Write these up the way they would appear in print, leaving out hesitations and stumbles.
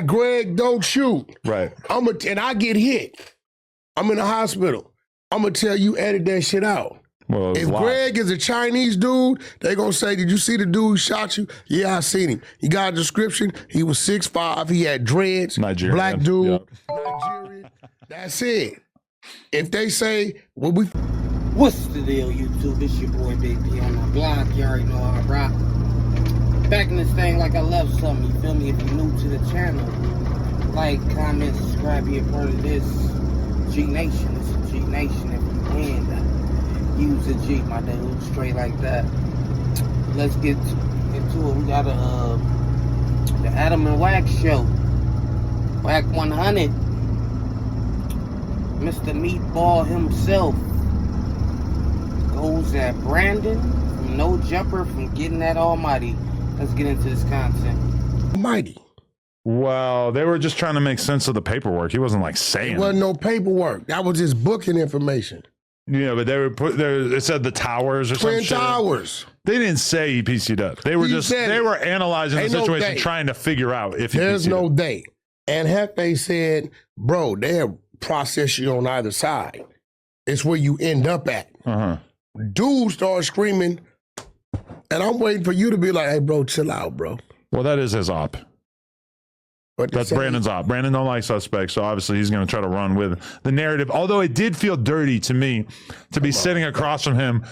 Greg, don't shoot. Right. And I get hit. I'm in the hospital. I'm going to tell you, edit that shit out. Well, if Greg is a Chinese dude, they going to say, did you see the dude who shot you? Yeah, I seen him. He got a description. He was 6'5". He had dreads. Nigerian. Black dude. Yep. Nigerian. That's it. If they say, well, we... What's the deal, YouTube? It's your boy Big P on the block. You already know how I rock. Back in this thing like I love something. You feel me? If you're new to the channel, like, comment, subscribe, be a part of this G Nation. It's a G Nation. If you can, use a G, my dude. Straight like that. Let's get into it. We got the Adam and Wacc show. Wacc 100. Mr. Meatball himself goes at Brandon from No Jumper from getting that almighty. Let's get into this content. Almighty. Well, they were just trying to make sense of the paperwork. He wasn't like saying. It wasn't no paperwork. That was just booking information. Yeah, but they were put there. It said the towers or something. Twin Towers. They didn't say he PC'd up. They were they were analyzing the situation, trying to figure out if he There's PC'd no up. they. And Hefe said, bro, they'll process you on either side. It's where you end up at. Dude started screaming, and I'm waiting for you to be like, hey, bro, chill out, bro. Well, that is his op. But that's Brandon's op. Brandon don't like suspects, so obviously he's going to try to run with the narrative. Although it did feel dirty to me to be sitting across from him.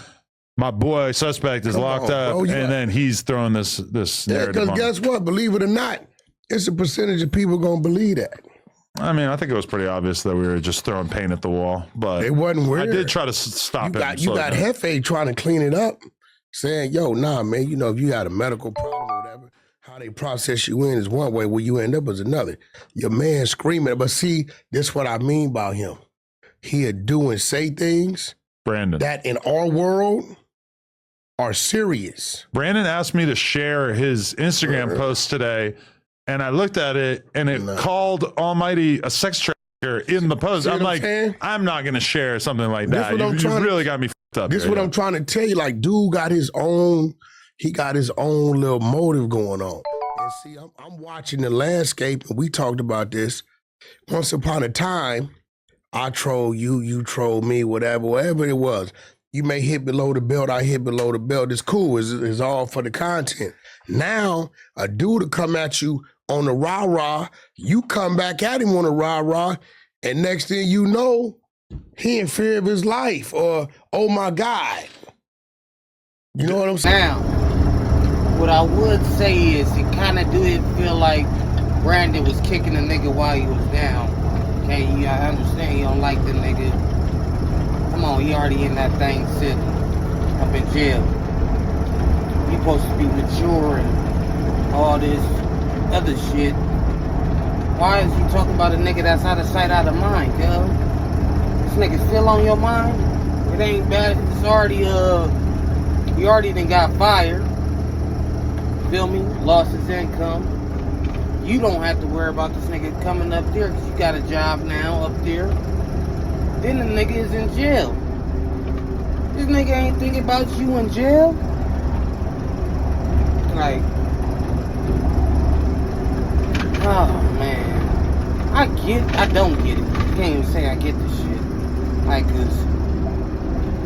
My boy suspect is locked up, bro, and then he's throwing this narrative. Because guess what? Believe it or not, it's a percentage of people going to believe that. I mean, I think it was pretty obvious that we were just throwing paint at the wall, but it wasn't weird. I did try to stop it. You got Hefe trying to clean it up, saying, yo, nah, man, you know, if you got a medical problem or whatever, how they process you in is one way, where you end up is another. Your man screaming, but see, this is what I mean about him. He'll do and say things, Brandon, that in our world are serious. Brandon asked me to share his Instagram post today, and I looked at it, and it called Almighty a sex trafficker in the post. I'm like, I'm not going to share something like that. You really got me fucked up. This is what I'm trying to tell you. Like, dude got his own, he got his own little motive going on. And see, I'm watching the landscape, and we talked about this. Once upon a time, I troll you, you troll me, whatever it was. You may hit below the belt, I hit below the belt. It's cool. It's all for the content. Now, a dude will come at you on the rah-rah, you come back at him on the rah-rah, and next thing you know, he in fear of his life, or, oh my God. You know what I'm saying? Now, what I would say is it kind of did feel like Brandon was kicking the nigga while he was down. Okay, I understand you don't like the nigga. Come on, he already in that thing sitting up in jail. He supposed to be mature and all this other shit. Why is you talking about a nigga that's out of sight, out of mind, yo? This nigga still on your mind? It ain't bad. It's already, he already done got fired. Feel me? Lost his income. You don't have to worry about this nigga coming up there because you got a job now up there. Then the nigga is in jail. This nigga ain't thinking about you in jail. Like, oh man, I don't get it. You can't even say I get this shit. Like, cause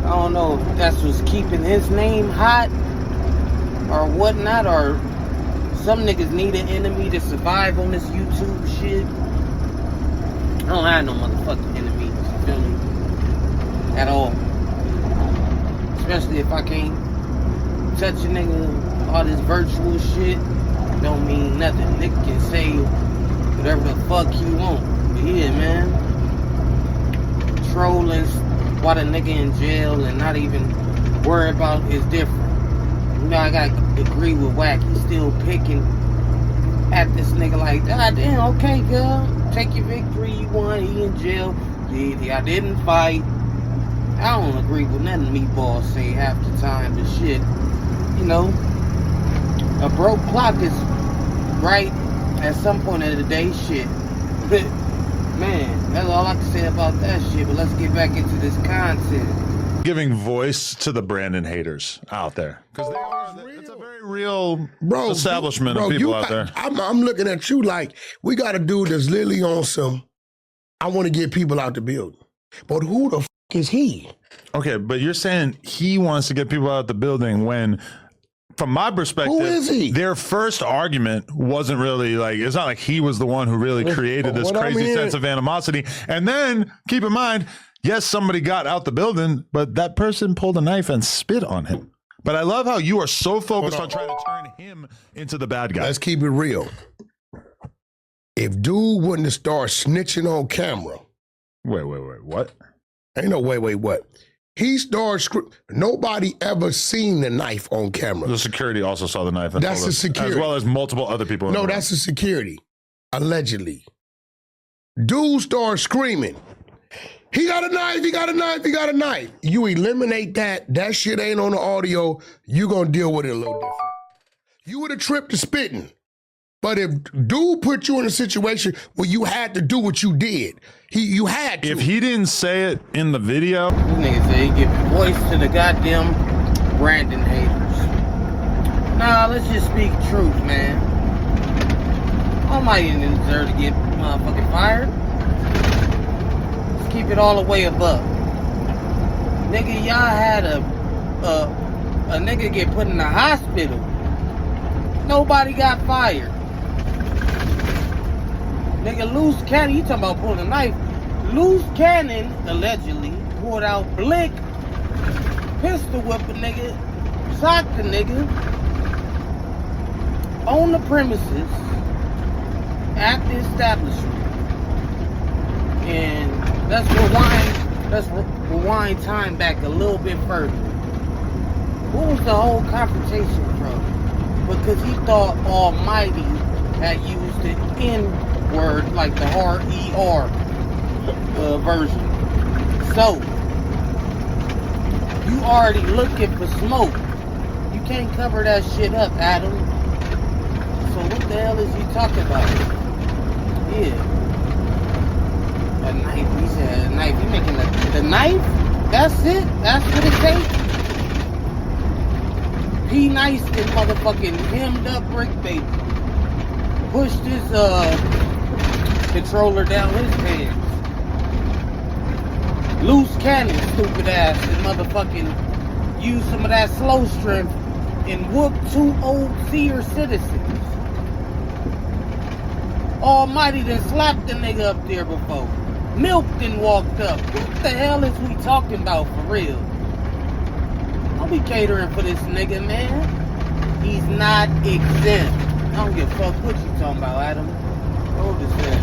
I don't know if that's what's keeping his name hot or whatnot, or some niggas need an enemy to survive on this YouTube shit. I don't have no motherfucking enemies, you feel me? At all. Especially if I can't touch a nigga, all this virtual shit don't mean nothing. Nigga can say whatever the fuck you want. But yeah, man. Trolling while the nigga in jail and not even worry about is different. You know, I gotta agree with Wacc. He's still picking at this nigga like, God damn, okay, girl. Take your victory, you won, he in jail. Yeah, I didn't fight. I don't agree with nothing Meatball say half the time, but shit, you know, a broke clock is right at some point of the day, shit. Man, that's all I can say about that shit, but let's get back into this content. giving voice to the Brandon haters out there, because it's a very real establishment of people out there. I'm looking at you like we got a dude that's literally on some. I want to get people out the building, but who the is he? Okay, but you're saying he wants to get people out the building when, from my perspective, who is he? Their first argument wasn't really like, it's not like he was the one who really created this crazy sense of animosity. And then keep in mind, yes, somebody got out the building, but that person pulled a knife and spit on him. But I love how you are so focused on trying to turn him into the bad guy. Let's keep it real. If dude wouldn't have started snitching on camera. Wait, what? Ain't no what? He started nobody ever seen the knife on camera. The security also saw the knife. That's the security. As well as multiple other people. No, that's the security. Allegedly. Dude started screaming. He got a knife, he got a knife, he got a knife. You eliminate that. That shit ain't on the audio. You gonna deal with it a little different. You would have tripped to spitting. But if dude put you in a situation where you had to do what you did, you had to. If he didn't say it in the video. These niggas say he give voice to the goddamn Brandon haters. Nah, let's just speak truth, man. Almighty didn't deserve to get motherfucking fired. Let's keep it all the way above. Nigga, y'all had a nigga get put in the hospital. Nobody got fired. Nigga, loose cannon, you talking about pulling a knife. Loose cannon, allegedly, pulled out blick, pistol whip a nigga, socked the nigga on the premises at the establishment. And let's rewind time back a little bit further. What was the whole confrontation from? Because he thought Almighty had used the N-word, like the R-E-R version. So, you already looking for smoke. You can't cover that shit up, Adam. So what the hell is he talking about? Yeah. A knife, he said a knife. You making the knife? That's it? That's what it takes? He nice and motherfucking hemmed up brick baby. Pushed his controller down his pants. Loose cannon, stupid ass, and motherfucking use some of that slow strength and whoop 2 old senior citizens. Almighty done slapped the nigga up there before. Milked and walked up. What the hell is we talking about for real? Don't be catering for this nigga, man. He's not exempt. I don't give a fuck what you talking about, Adam. Hold this in.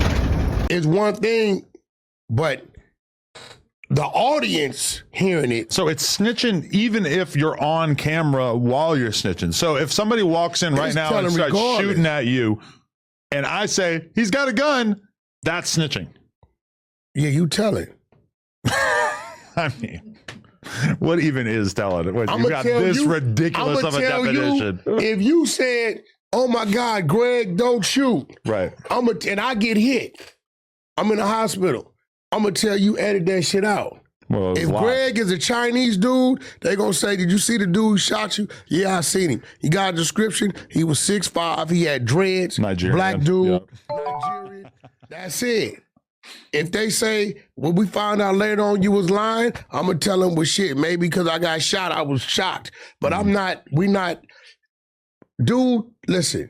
It's one thing, but the audience hearing it. So it's snitching even if you're on camera while you're snitching. So if somebody walks in right now and starts shooting at you, and I say, he's got a gun, that's snitching. Yeah, you tell it. I mean, what even is telling it? You got this ridiculous of a definition. If you said, oh my God, Greg, don't shoot. Right. And I get hit. I'm in the hospital. I'm going to tell you, edit that shit out. Well, if Greg is a Chinese dude, they going to say, did you see the dude who shot you? Yeah, I seen him. He got a description. He was 6'5". He had dreads. Nigerian. Black dude. Yep. Nigerian. That's it. If they say, when we found out later on you was lying, I'm going to tell them, well, shit, maybe because I got shot, I was shocked. But dude, listen,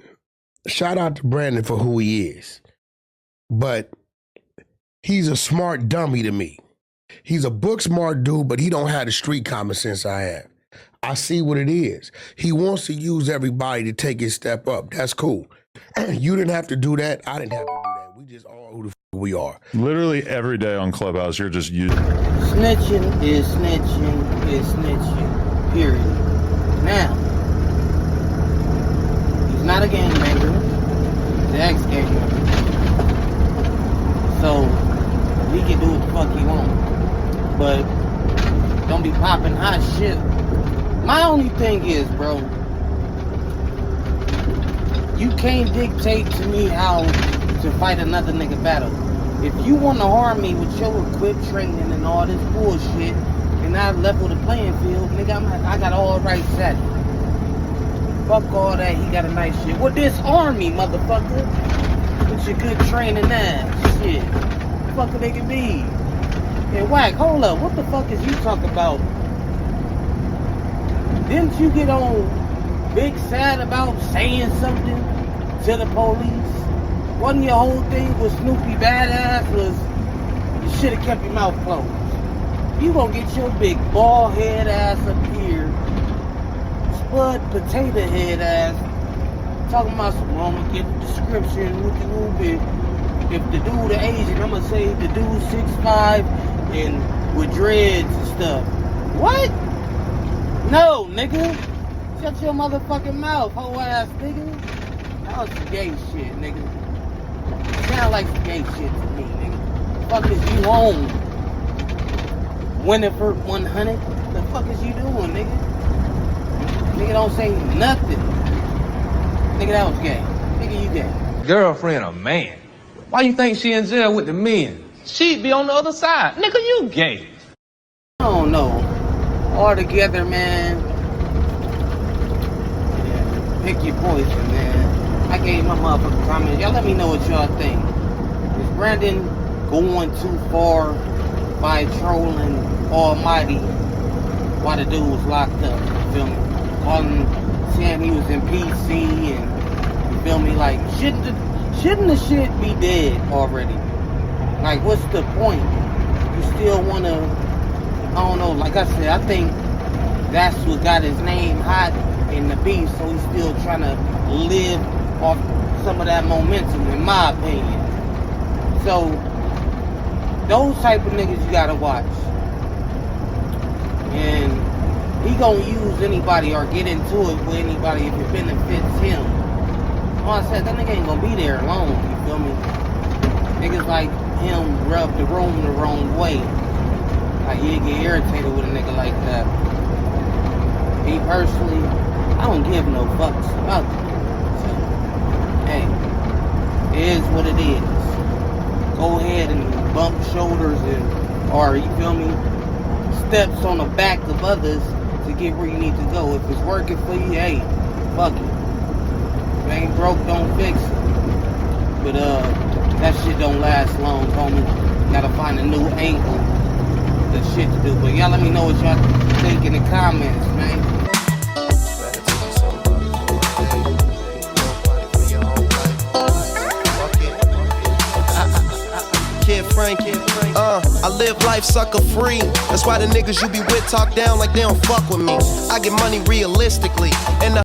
shout out to Brandon for who he is. But he's a smart dummy to me. He's a book smart dude, but he don't have the street common sense I have. I see what it is. He wants to use everybody to take his step up. That's cool. You didn't have to do that. I didn't have to do that. We just all who the we are. Literally every day on Clubhouse, you're just using. Snitching is snitching is snitching. Period. Now, he's not a gangbanger. He's an ex-gangbanger. So, he can do what the fuck he wants. But, don't be popping hot shit. My only thing is, bro, you can't dictate to me how to fight another nigga battle. If you want to harm me with your equip training and all this bullshit, and and I level the playing field, nigga, I got all rights set. Fuck all that, he got a nice shit. Well, disarm me, motherfucker. With your good training ass. Shit. Fuck a nigga be. And Wacc, hold up, what the fuck is you talking about? Didn't you get on big sad about saying something to the police? Wasn't your whole thing with Snoopy badass was you should have kept your mouth closed? You gonna get your big bald head ass up here, spud potato head ass, talking about some wrong, get the description, look a little bit. If the dude the Asian, I'ma say the dude 6'5" and with dreads and stuff. What? No, nigga. Shut your motherfucking mouth, hoe ass nigga. That was some gay shit, nigga. Sound like some gay shit to me, nigga. Fuck is you on? Winifred 100? The fuck is you doing, nigga? Nigga don't say nothing. Nigga, that was gay. Nigga, you gay. Girlfriend a man. Why you think she in jail with the men? She'd be on the other side. Nigga, you gay. I don't know. All together, man. Yeah, pick your poison, man. I gave my motherfucking comments. Y'all let me know what y'all think. Is Brandon going too far by trolling Almighty while the dude was locked up? You feel me? Calling, saying he was in PC and, you feel me? Like, shouldn't the shit be dead already? Like, what's the point? You still wanna, I don't know, like I said, I think that's what got his name hot in the beef, so he's still trying to live off some of that momentum, in my opinion. So, those type of niggas you gotta watch. And he gonna use anybody or get into it with anybody if it benefits him. All I said, that nigga ain't gonna be there alone, you feel me? Niggas like him rub the room the wrong way. Like, he'd get irritated with a nigga like that. Me personally, I don't give no fucks about it. So, hey, it is what it is. Go ahead and bump shoulders and, or, you feel me, steps on the back of others to get where you need to go. If it's working for you, hey, fuck it. If it ain't broke, don't fix it. But, that shit don't last long, homie. Gotta find a new angle. The shit to do. But y'all let me know what y'all think in the comments, man. Kid Frank, I live life sucker free. That's why the niggas you be with talk down like they don't fuck with me. I get money realistically, and